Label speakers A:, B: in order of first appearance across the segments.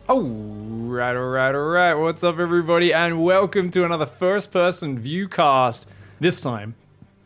A: Alright. What's up, everybody? And welcome to another first-person viewcast. This time,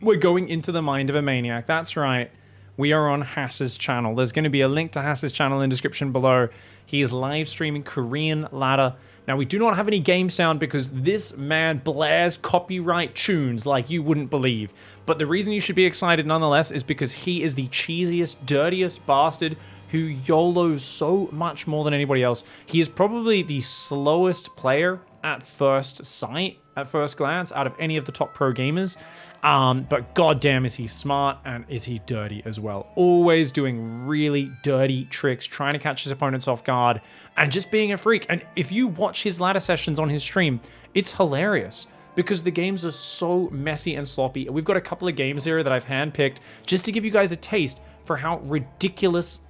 A: we're going into the mind of a maniac. That's right. We are on Haas's channel. There's going to be a link to Haas's channel in the description below. He is live streaming Korean ladder. Now, we do not have any game sound because this man blares copyright tunes like you wouldn't believe. But the reason you should be excited nonetheless is because he is the cheesiest, dirtiest bastard who YOLOs so much more than anybody else. He is probably the slowest player at first sight, at first glance, out of any of the top pro gamers. But goddamn is he smart, and is he dirty as well. Always doing really dirty tricks, trying to catch his opponents off guard, and just being a freak. And if you watch his ladder sessions on his stream, it's hilarious because the games are so messy and sloppy. We've got a couple of games here that I've handpicked just to give you guys a taste for how ridiculous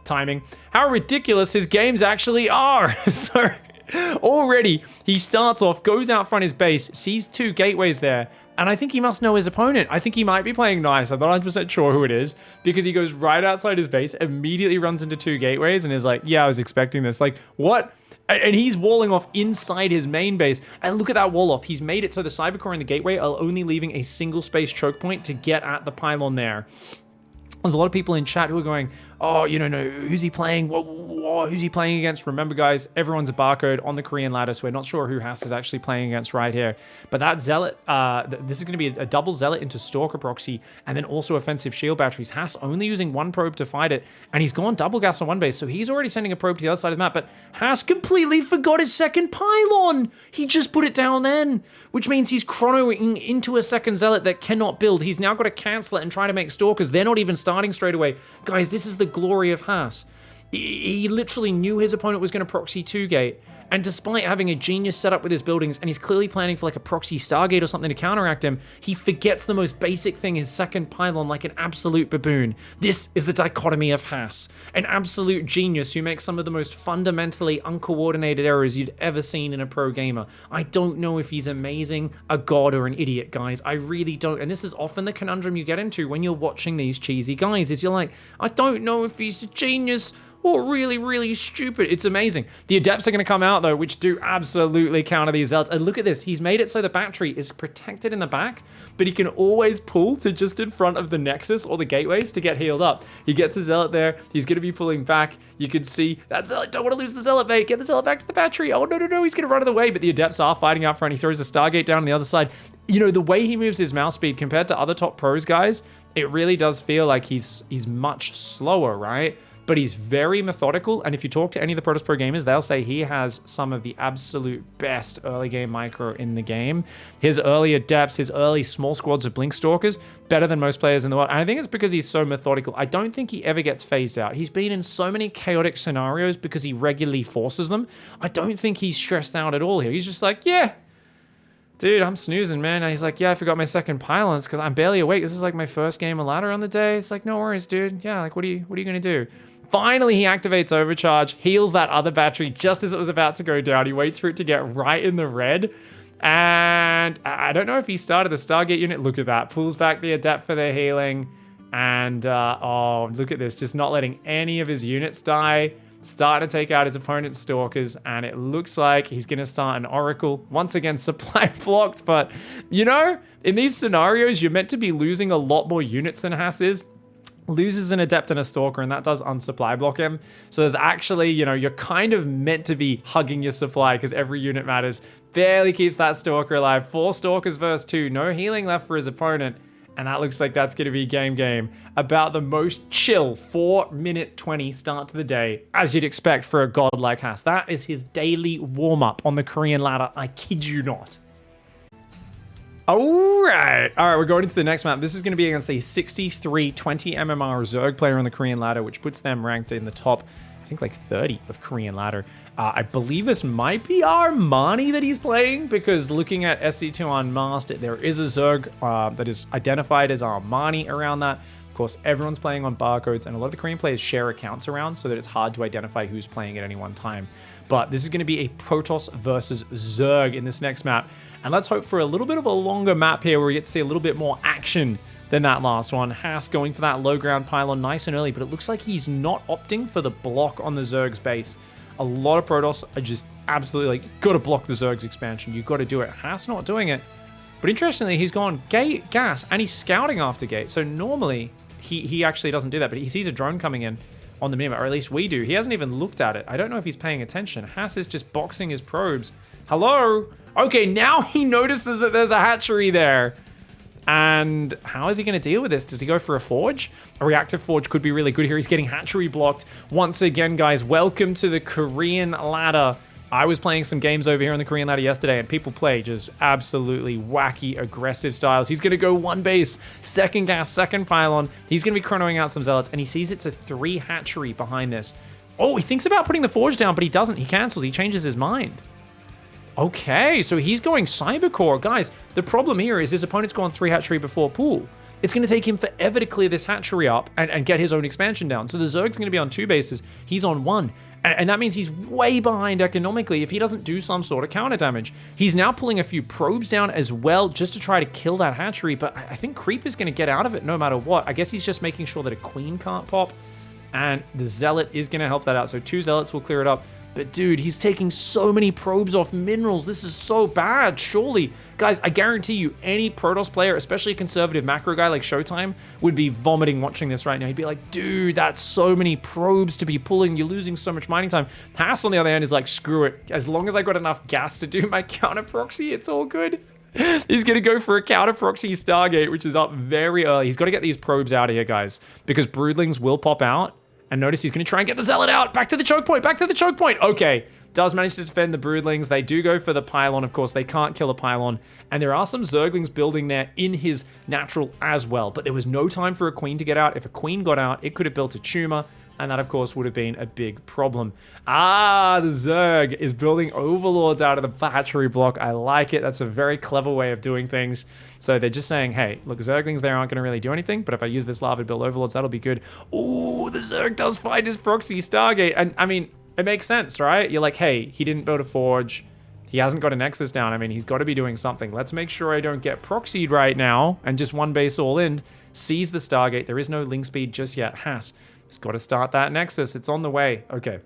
A: how ridiculous his games actually are. So already he starts off, goes out front his base, sees two gateways there, and I think he must know his opponent. I think he might be playing nice. I'm not 100% sure who it is, because he goes right outside his base, immediately runs into two gateways, and is like, yeah, I was expecting this. Like, what? And he's walling off inside his main base. And look at that wall off. He's made it so the cybercore and the gateway are only leaving a single space choke point to get at the pylon there. There's a lot of people in chat who are going, oh, you know, no, who's he playing? Who's he playing against? Remember, guys, everyone's a barcode on the Korean ladder, so we're not sure who Haas is actually playing against right here. But that Zealot, this is going to be a double Zealot into Stalker proxy, and then also offensive shield batteries. Haas only using one probe to fight it, and he's gone double gas on one base, so he's already sending a probe to the other side of the map, but Haas completely forgot his second pylon. He just put it down then, which means he's chronoing into a second Zealot that cannot build. He's now got to cancel it and try to make Stalkers. They're not even starting straight away. Guys, this is the glory of Haas. He literally knew his opponent was going to proxy 2-gate, and despite having a genius setup with his buildings, and he's clearly planning for like a proxy Stargate or something to counteract him, he forgets the most basic thing, his second pylon, like an absolute baboon. This is the dichotomy of Haas, an absolute genius who makes some of the most fundamentally uncoordinated errors you'd ever seen in a pro gamer. I don't know if he's amazing, a god, or an idiot, guys. I really don't. And this is often the conundrum you get into when you're watching these cheesy guys, is you're like, I don't know if he's a genius or really, really stupid. It's amazing. The Adepts are going to come out, though, which do absolutely counter these Zealots. And look at this. He's made it so the battery is protected in the back, but he can always pull to just in front of the Nexus or the gateways to get healed up. He gets a Zealot there. He's going to be pulling back. You can see that Zealot. Don't want to lose the Zealot, mate. Get the Zealot back to the battery. Oh, no. He's going to run out of the way, but the Adepts are fighting out front. He throws a Stargate down on the other side. You know, the way he moves his mouse speed compared to other top pros, guys, it really does feel like he's much slower, right? But he's very methodical, and if you talk to any of the Protoss Pro gamers, they'll say he has some of the absolute best early game micro in the game. His early Adepts, his early small squads of Blink Stalkers, better than most players in the world. And I think it's because he's so methodical. I don't think he ever gets phased out. He's been in so many chaotic scenarios because he regularly forces them. I don't think he's stressed out at all here. He's just like, yeah, dude, I'm snoozing, man. And he's like, yeah, I forgot my second pylons because I'm barely awake. This is like my first game of ladder on the day. It's like, no worries, dude. Yeah, like, what are you gonna do? Finally, he activates Overcharge, heals that other battery just as it was about to go down. He waits for it to get right in the red. And I don't know if he started the Stargate unit. Look at that. Pulls back the Adept for their healing. And, oh, look at this. Just not letting any of his units die. Starting to take out his opponent's Stalkers. And it looks like he's going to start an Oracle. Once again, supply blocked. But, you know, in these scenarios, you're meant to be losing a lot more units than Haas is. Loses an Adept and a Stalker, and that does unsupply block him. So there's actually, you know, you're kind of meant to be hugging your supply because every unit matters. Barely keeps that Stalker alive. 4 Stalkers versus 2. No healing left for his opponent. And that looks like that's going to be game. About the most chill 4-minute 20 start to the day, as you'd expect for a god like Haas. That is his daily warm-up on the Korean ladder. I kid you not. All right, we're going into the next map. This is going to be against a 63 20 MMR Zerg player on the Korean ladder, which puts them ranked in the top, I think, like 30 of Korean ladder. I believe this might be Armani that he's playing, because looking at SC2 Unmasked, there is a Zerg that is identified as Armani around that. Of course, everyone's playing on barcodes, and a lot of the Korean players share accounts around so that it's hard to identify who's playing at any one time. But this is going to be a Protoss versus Zerg in this next map. And let's hope for a little bit of a longer map here where we get to see a little bit more action than that last one. Haas going for that low ground pylon nice and early, but it looks like he's not opting for the block on the Zerg's base. A lot of Protoss are just absolutely like, gotta block the Zerg's expansion. You gotta do it. Haas not doing it. But interestingly, he's gone gate, gas, and he's scouting after gate. So normally, he actually doesn't do that, but he sees a drone coming in on the minimap, or at least we do. He hasn't even looked at it. I don't know if he's paying attention. Haas is just boxing his probes. Hello? Okay, now he notices that there's a hatchery there. And how is he going to deal with this? Does he go for a forge? A reactive forge could be really good here. He's getting hatchery blocked. Once again, guys, welcome to the Korean ladder. I was playing some games over here on the Korean ladder yesterday, and people play just absolutely wacky, aggressive styles. He's going to go one base, second gas, second pylon. He's going to be chronoing out some zealots, and he sees it's a 3 hatchery behind this. Oh, he thinks about putting the forge down, but he doesn't. He cancels. He changes his mind. Okay, so he's going Cybercore. Guys, the problem here is his opponent's gone 3 hatchery before pool. It's going to take him forever to clear this hatchery up and get his own expansion down. So the Zerg's going to be on 2 bases. He's on 1. And that means he's way behind economically if he doesn't do some sort of counter damage. He's now pulling a few probes down as well just to try to kill that hatchery. But I think Creep is going to get out of it no matter what. I guess he's just making sure that a queen can't pop. And the Zealot is going to help that out. So 2 Zealots will clear it up. But dude, he's taking so many probes off minerals. This is so bad, surely. Guys, I guarantee you, any Protoss player, especially a conservative macro guy like Showtime, would be vomiting watching this right now. He'd be like, dude, that's so many probes to be pulling. You're losing so much mining time. Haas, on the other hand, is like, screw it. As long as I got enough gas to do my counter proxy, it's all good. He's going to go for a counter proxy Stargate, which is up very early. He's got to get these probes out of here, guys, because broodlings will pop out. And notice he's going to try and get the Zealot out. Back to the choke point. Back to the choke point. Okay. Does manage to defend the broodlings. They do go for the pylon. Of course, they can't kill a pylon. And there are some Zerglings building there in his natural as well. But there was no time for a queen to get out. If a queen got out, it could have built a tumor. And that, of course, would have been a big problem. Ah, the Zerg is building overlords out of the hatchery block. I like it. That's a very clever way of doing things. So they're just saying, hey, look, Zerglings there aren't going to really do anything. But if I use this lava to build overlords, that'll be good. Ooh, the Zerg does find his proxy Stargate. And, I mean, it makes sense, right? You're like, hey, he didn't build a forge. He hasn't got a nexus down. I mean, he's got to be doing something. Let's make sure I don't get proxied right now. And just one base all in. Sees the Stargate. There is no link speed just yet. Haas. He's got to start that Nexus. It's on the way. Okay.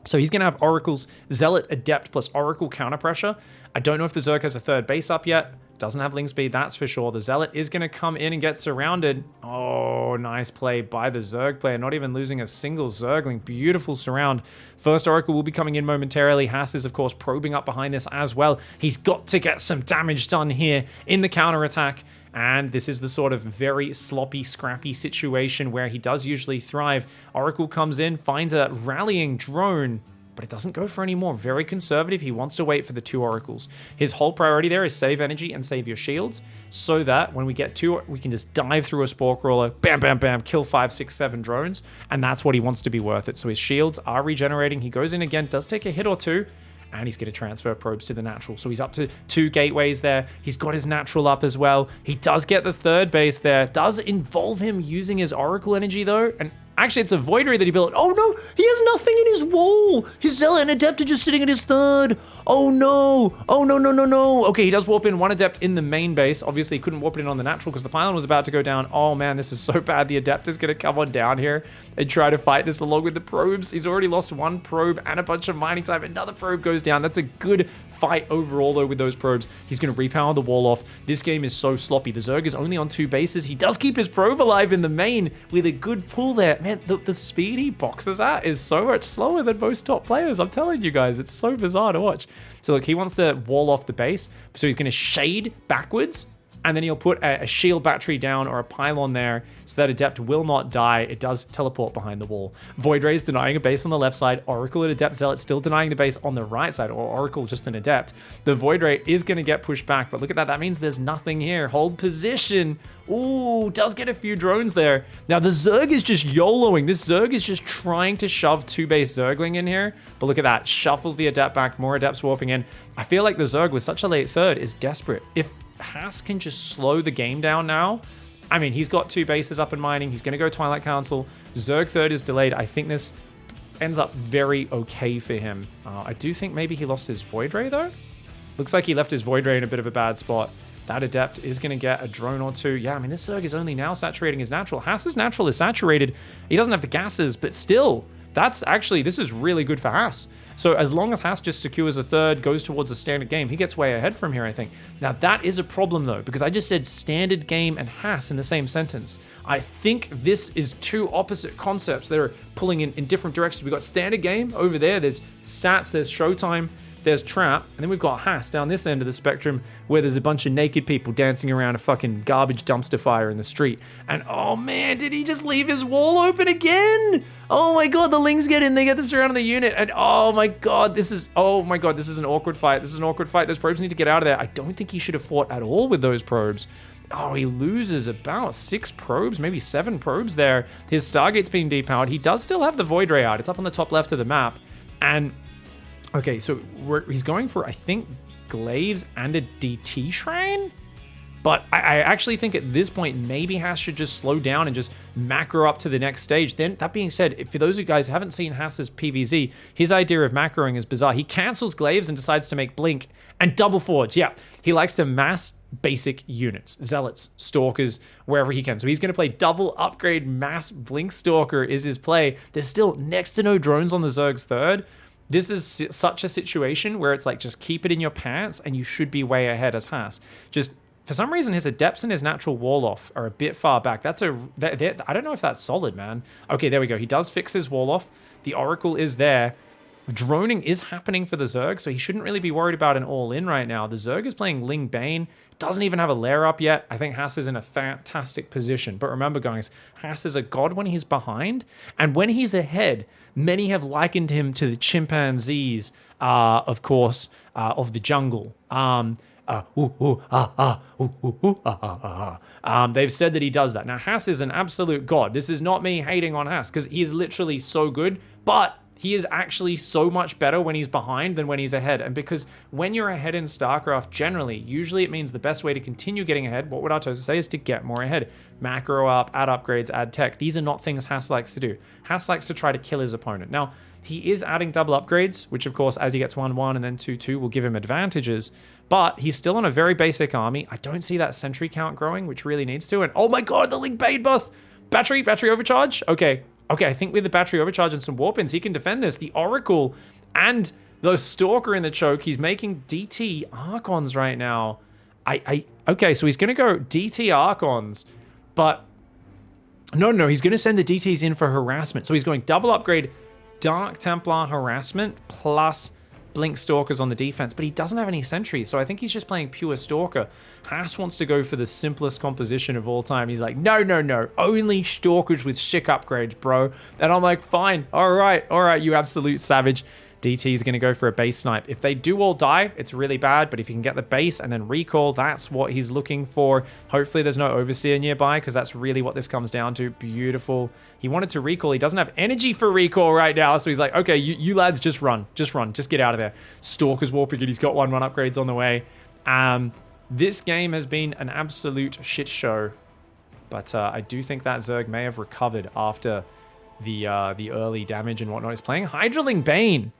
A: So he's going to have Oracle's Zealot Adept plus Oracle counter pressure. I don't know if the Zerg has a 3rd base up yet. Doesn't have link speed, that's for sure. The Zealot is going to come in and get surrounded. Oh, nice play by the Zerg player. Not even losing a single Zergling. Beautiful surround. First Oracle will be coming in momentarily. Haas is, of course, probing up behind this as well. He's got to get some damage done here in the counterattack. And this is the sort of very sloppy, scrappy situation where he does usually thrive. Oracle comes in, finds a rallying drone, but it doesn't go for any more. Very conservative. He wants to wait for the 2 Oracles. His whole priority there is save energy and save your shields so that when we get 2, we can just dive through a Spore Crawler, bam, bam, bam, kill 5, 6, 7 drones, and that's what he wants to be worth it. So his shields are regenerating. He goes in again, does take a hit or 2, and he's going to transfer probes to the natural. So he's up to 2 gateways there. He's got his natural up as well. He does get the 3rd base there. Does involve him using his Oracle energy though. And actually, it's a Void Ray that he built. Oh no, he has nothing in his wall. His Zealot and Adept are just sitting at his 3rd. Oh no. Oh no, no, no, no. Okay, he does warp in 1 Adept in the main base. Obviously, he couldn't warp it in on the natural because the pylon was about to go down. Oh man, this is so bad. The Adept is going to come on down here and try to fight this along with the probes. He's already lost 1 probe and a bunch of mining time. Another probe goes down. That's a good fight overall though with those probes. He's going to repower the wall off. This game is so sloppy. The Zerg is only on 2 bases. He does keep his probe alive in the main with a good pull there. Man, the speed he boxes at is so much slower than most top players. I'm telling you guys, it's so bizarre to watch. So look, he wants to wall off the base. So he's going to shade backwards. And then he'll put a shield battery down or a pylon there so that Adept will not die. It does teleport behind the wall. Void Ray is denying a base on the left side. Oracle and Adept Zealot still denying the base on the right side, or Oracle just an Adept. The Void Ray is going to get pushed back, but look at that. That means there's nothing here. Hold position. Ooh, does get a few drones there. Now, the Zerg is just YOLOing. This Zerg is just trying to shove 2 base Zergling in here. But look at that. Shuffles the Adept back. More Adepts warping in. I feel like the Zerg with such a late 3rd is desperate. If Haas can just slow the game down now. I mean, he's got 2 bases up and mining. He's going to go Twilight Council. Zerg 3rd is delayed. I think this ends up very okay for him. I do think maybe he lost his Void Ray, though. Looks like he left his Void Ray in a bit of a bad spot. That Adept is going to get a drone or two. Yeah, I mean, this Zerg is only now saturating his natural. Haas's natural is saturated. He doesn't have the gases, but still, this is really good for Haas. So as long as Haas just secures a third, goes towards a standard game, he gets way ahead from here, I think. Now, that is a problem, though, because I just said standard game and Haas in the same sentence. I think this is two opposite concepts that are pulling in different directions. We've got standard game over there. There's stats, there's showtime, there's trap, and then we've got Haas down this end of the spectrum where there's a bunch of naked people dancing around a fucking garbage dumpster fire in the street. And oh man, did he just leave his wall open again? Oh my god, the Lings get in, they get the surround of the unit, and oh my god, this is an awkward fight. This is an awkward fight. Those probes need to get out of there. I don't think he should have fought at all with those probes. Oh, he loses about 6 probes, maybe 7 probes there. His Stargate's being depowered. He does still have the Void Ray out. It's up on the top left of the map. And okay, so he's going for, I think, glaives and a DT shrine? But I actually think at this point, maybe Haas should just slow down and just macro up to the next stage. Then, that being said, for those of you guys who haven't seen Haas's PVZ, his idea of macroing is bizarre. He cancels glaives and decides to make blink and double forge. Yeah, he likes to mass basic units, zealots, stalkers, wherever he can. So he's going to play double upgrade mass blink stalker is his play. There's still next to no drones on the Zerg's third. This is such a situation where it's like, just keep it in your pants and you should be way ahead as Haas. Just, for some reason, his Adepts and his natural wall-off are a bit far back. I don't know if that's solid, man. Okay, there we go. He does fix his wall-off. The Oracle is there. Droning is happening for the Zerg, so he shouldn't really be worried about an all-in right now. The Zerg is playing Ling Bane. Doesn't even have a lair up yet. I think Haas is in a fantastic position. But remember, guys, Haas is a god when he's behind. And when he's ahead, many have likened him to the chimpanzees, of course, of the jungle. They've said that he does that. Now, Haas is an absolute god. This is not me hating on Haas, because he is literally so good, but he is actually so much better when he's behind than when he's ahead. And because when you're ahead in StarCraft, generally, usually it means the best way to continue getting ahead, what would Artosa say, is to get more ahead. Macro up, add upgrades, add tech. These are not things Haas likes to do. Haas likes to try to kill his opponent. Now, he is adding double upgrades, which of course, as he gets 1-1 and then 2-2, will give him advantages. But he's still on a very basic army. I don't see that sentry count growing, which really needs to. And oh my god, the Link Bane bust! Battery overcharge? Okay, I think with the battery overcharge and some warp-ins, he can defend this. The Oracle and the Stalker in the choke. He's making DT Archons right now. Okay, so he's going to go DT Archons, but no, he's going to send the DTs in for harassment. So he's going double upgrade Dark Templar harassment plus Blink Stalkers on the defense, but he doesn't have any sentries, so I think he's just playing pure Stalker. Haas wants to go for the simplest composition of all time. He's like, no, only Stalkers with sick upgrades, bro. And I'm like, fine, all right, you absolute savage. DT is going to go for a base snipe. If they do all die, it's really bad, but if you can get the base and then recall, that's what he's looking for. Hopefully there's no Overseer nearby, because that's really what this comes down to. Beautiful. He wanted to recall. He doesn't have energy for recall right now, so he's like, okay, you lads, just run, just get out of there. Stalker's warping it. He's got 1-1 upgrades on the way. This game has been an absolute shit show, but I do think that Zerg may have recovered after the early damage and whatnot. He's playing Hydraling Bane.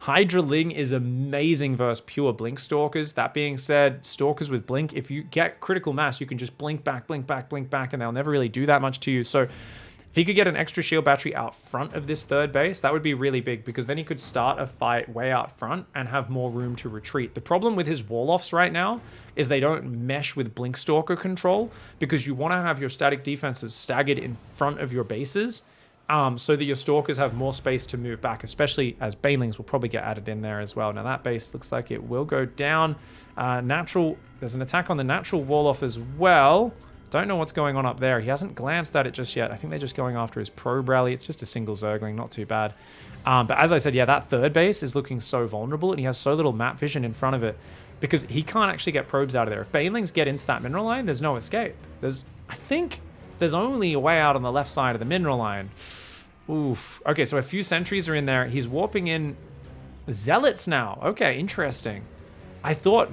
A: Hydraling is amazing versus pure Blink Stalkers. That being said, Stalkers with Blink, if you get critical mass, you can just blink back, and they'll never really do that much to you. So if he could get an extra shield battery out front of this third base, that would be really big, because then he could start a fight way out front and have more room to retreat. The problem with his wall-offs right now is they don't mesh with Blink Stalker control, because you want to have your static defenses staggered in front of your bases, so that your Stalkers have more space to move back, especially as Banelings will probably get added in there as well. Now that base looks like it will go down. There's an attack on the natural wall-off as well. Don't know what's going on up there. He hasn't glanced at it just yet. I think they're just going after his probe rally. It's just a single Zergling, not too bad. But as I said, yeah, that third base is looking so vulnerable, and he has so little map vision in front of it, because he can't actually get probes out of there. If Banelings get into that mineral line, there's no escape. I think there's only a way out on the left side of the mineral line. Oof. Okay, so a few sentries are in there. He's warping in Zealots now. Okay, interesting. I thought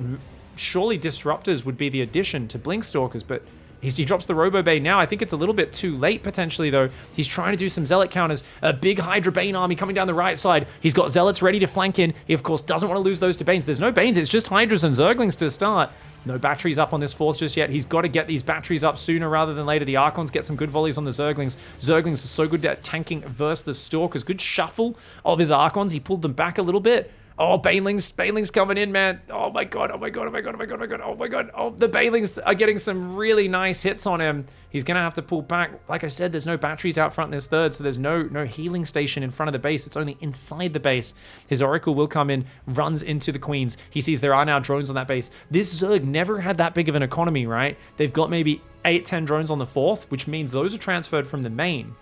A: surely Disruptors would be the addition to Blink Stalkers, but he drops the Robo Bay now. I think it's a little bit too late, potentially, though. He's trying to do some Zealot counters. A big Hydra Bane army coming down the right side. He's got Zealots ready to flank in. He, of course, doesn't want to lose those to Banes. There's no Banes. It's just Hydras and Zerglings to start. No batteries up on this fourth just yet. He's got to get these batteries up sooner rather than later. The Archons get some good volleys on the Zerglings. Zerglings are so good at tanking versus the Stalkers. Good shuffle of his Archons. He pulled them back a little bit. Oh, Banelings coming in, man. Oh my god, oh my god, oh my god, oh my god, oh my god, oh my god. Oh, the Banelings are getting some really nice hits on him. He's gonna have to pull back. Like I said, there's no batteries out front in this third, so there's no healing station in front of the base. It's only inside the base. His Oracle will come in, runs into the Queens. He sees there are now drones on that base. This Zerg never had that big of an economy, right? They've got maybe 8-10 drones on the fourth, which means those are transferred from the main.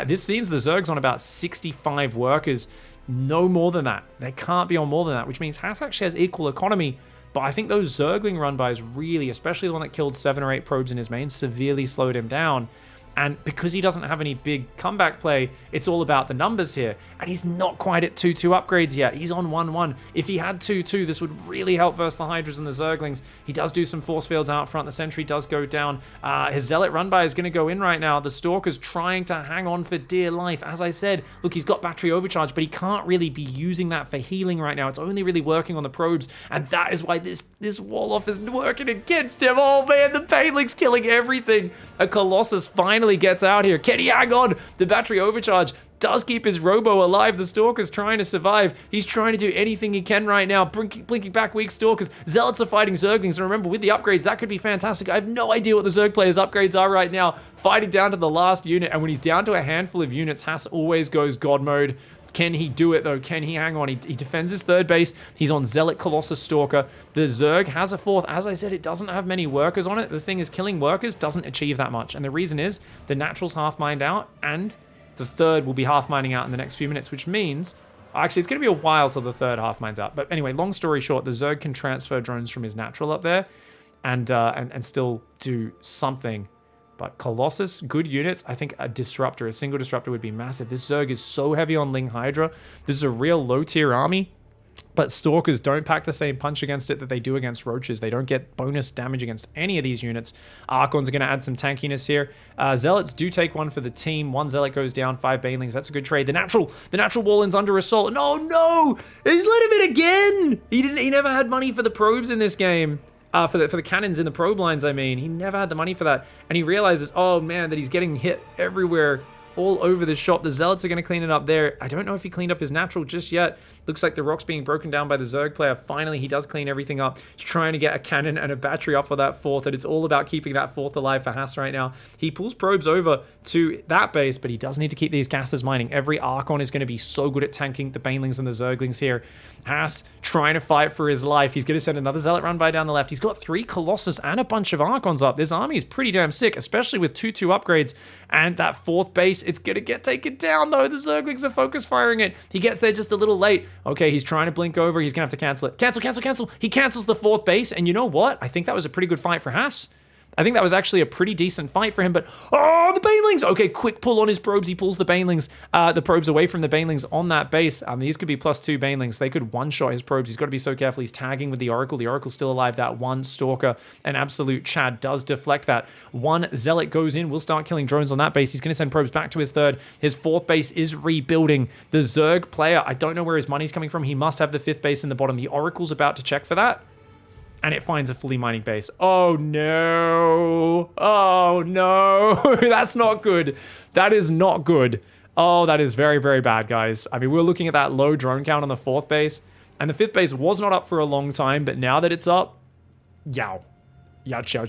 A: This means the Zerg's on about 65 workers. No more than that. They can't be on more than that, which means Haas actually has equal economy. But I think those Zergling run-bys really, especially the one that killed 7 or 8 probes in his main, severely slowed him down. And because he doesn't have any big comeback play, it's all about the numbers here. And he's not quite at 2-2 upgrades yet. He's on 1-1. If he had 2-2, this would really help versus the Hydras and the Zerglings. He does do some force fields out front. The sentry does go down. His Zealot run-by is going to go in right now. The Stalker's trying to hang on for dear life. As I said, look, he's got battery overcharge, but he can't really be using that for healing right now. It's only really working on the probes. And that is why this wall-off is working against him. Oh, man, the Baneling's killing everything. A Colossus finally gets out here. Can he hang on? The battery overcharge does keep his Robo alive. The Stalker's trying to survive. He's trying to do anything he can right now. Blinking back weak Stalkers. Zealots are fighting Zerglings. And remember, with the upgrades, that could be fantastic. I have no idea what the Zerg players' upgrades are right now. Fighting down to the last unit. And when he's down to a handful of units, Haas always goes God mode. Can he do it, though? Can he hang on? He defends his third base. He's on Zealot, Colossus, Stalker. The Zerg has a fourth. As I said, it doesn't have many workers on it. The thing is, killing workers doesn't achieve that much. And the reason is, the Natural's half-mined out, and the third will be half-mining out in the next few minutes, which means... Actually, it's going to be a while till the third half-mines out. But anyway, long story short, the Zerg can transfer drones from his Natural up there and still do something. But Colossus, good units. I think a disruptor, a single disruptor would be massive. This Zerg is so heavy on Ling Hydra. This is a real low-tier army. But Stalkers don't pack the same punch against it that they do against Roaches. They don't get bonus damage against any of these units. Archons are going to add some tankiness here. Zealots do take one for the team. 1 Zealot goes down, 5 Banelings. That's a good trade. The natural Wall-in's under assault. No! He's let him in again! He never had money for the probes in this game. For the cannons in the probe lines, I mean. He never had the money for that. And he realizes, oh man, that he's getting hit everywhere, all over the shop. The Zealots are going to clean it up there. I don't know if he cleaned up his Natural just yet. Looks like the rock's being broken down by the Zerg player. Finally, he does clean everything up. He's trying to get a cannon and a battery up for that fourth, and it's all about keeping that fourth alive for Haas right now. He pulls probes over to that base, but he does need to keep these gases mining. Every Archon is going to be so good at tanking the Banelings and the Zerglings here. Haas trying to fight for his life. He's going to send another Zealot run by down the left. He's got 3 Colossus and a bunch of Archons up. This army is pretty damn sick, especially with 2-2 upgrades. And that fourth base, it's going to get taken down, though. The Zerglings are focus firing it. He gets there just a little late. Okay, he's trying to blink over. He's going to have to cancel it. Cancel. He cancels the fourth base. And you know what? I think that was a pretty good fight for Haas. I think that was actually a pretty decent fight for him, but oh, the Banelings! Okay, quick pull on his probes. He pulls the Banelings, the probes away from the Banelings on that base. These could be +2 Banelings. They could one-shot his probes. He's got to be so careful. He's tagging with the Oracle. The Oracle's still alive. That 1 Stalker, an absolute Chad, does deflect that. 1 Zealot goes in. We'll start killing drones on that base. He's going to send probes back to his third. His fourth base is rebuilding. The Zerg player, I don't know where his money's coming from. He must have the 5th base in the bottom. The Oracle's about to check for that. And it finds a fully mining base. Oh no. That's not good. That is not good. Oh, that is very, very bad, guys. I mean, we're looking at that low drone count on the 4th base. And the 5th base was not up for a long time, but now that it's up, yow. Ouch. All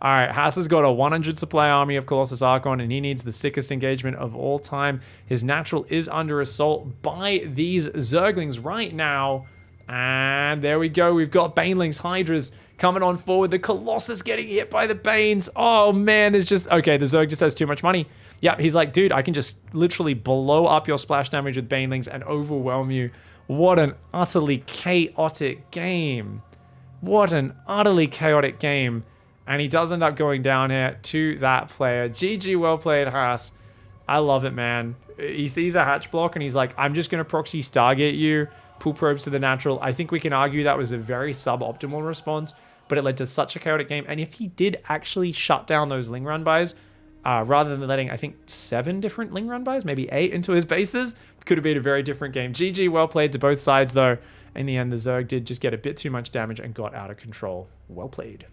A: right, Haas has got a 100 supply army of Colossus Archon, and he needs the sickest engagement of all time. His Natural is under assault by these Zerglings right now. And there we go. We've got Banelings, Hydras coming on forward. The Colossus getting hit by the Banes. Oh, man. There's just... Okay, the Zerg just has too much money. Yeah, he's like, dude, I can just literally blow up your splash damage with Banelings and overwhelm you. What an utterly chaotic game. And he does end up going down here to that player. GG, well played, Haas. I love it, man. He sees a hatch block and he's like, I'm just going to proxy Stargate you. Pull probes to the Natural. I think we can argue that was a very suboptimal response, but it led to such a chaotic game. And if he did actually shut down those Ling run buys, rather than letting, I think, 7 different Ling run buys, maybe 8 into his bases, could have been a very different game. GG, well played to both sides, though. In the end, the Zerg did just get a bit too much damage and got out of control. Well played.